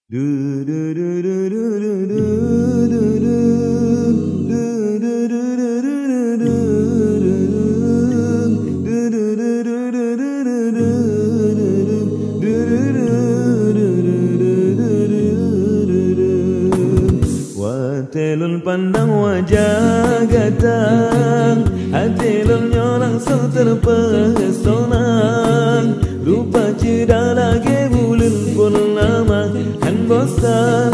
Watelun pandang wajah gatang, hatelun langsung terpesona. Rupa cerita lagi bulan purnama, kan bosan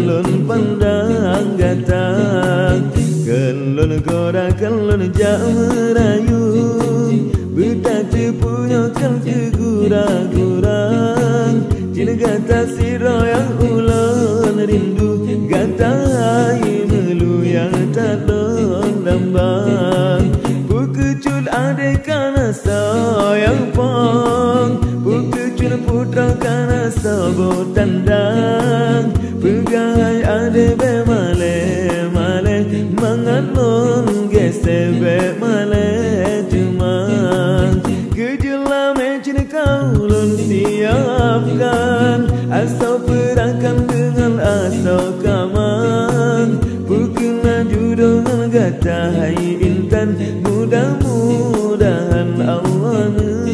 lun pandang gatang. Kelun kora kelun jak merayu, betati punya kel kegura-gurang. Cina gata siro yang ulun rindu, gata hai melu yang tak lambang. Pukucul adek kana sayang pang, pukucul putra kana sabo tandang. Pegai adek be male mangan non gese be male cumang. Kejelah mecin kaulun siapkan, asal perakan dengan asal kamang. Pukuna judul gata hai intan, mudah-mudahan Allah meridha.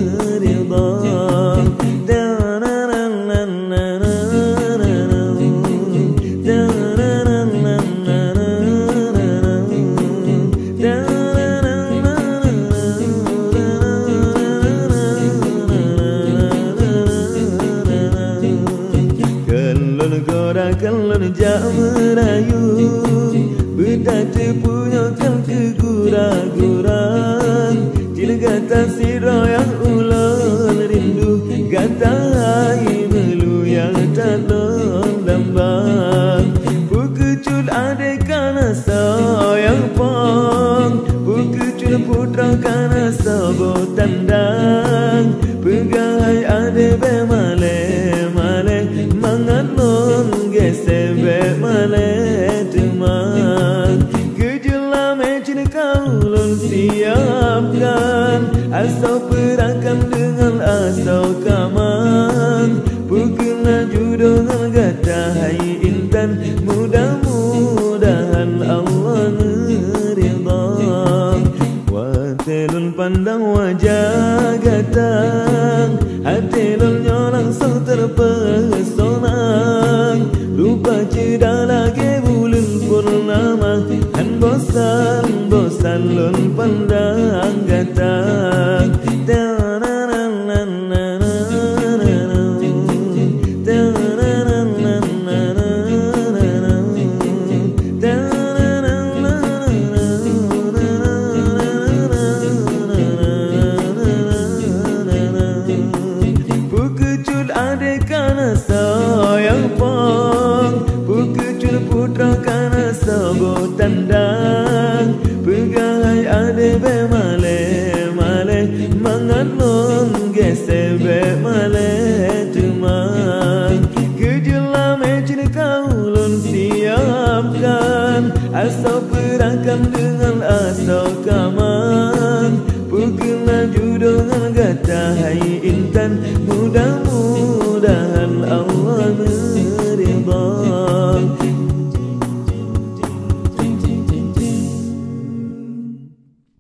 Kelun jak merayu, betati punya kel kegura-gurang. Cina gata siro yang ulun rindu, gata hai melu yang tak lambang. Pukucul adek kana sayang pang, pukucul putra kana sabo tandang. Pegai adek be male mangan non gese be male temang. Kejelah mecin kaulun siapkan, asal perakan dengan asal kamang. Pukuna judul gata hai intan, mudah-mudahan Allah meridha. Watelun pandang wajah gatang, hatelun langsung terpesona. Rupa cerita lagi bulan purnama, kan bosan lun pandang gatang. Pukucul adek kana sayang pang, pukucul putra kana sabo tandang. Pegai adek be male mangan non gese be male temang. Kejelah mecin kaulun siapkan, asal perakan dengan asal kamang. Pukuna judul gata hai intan, mudah-mudahan Allah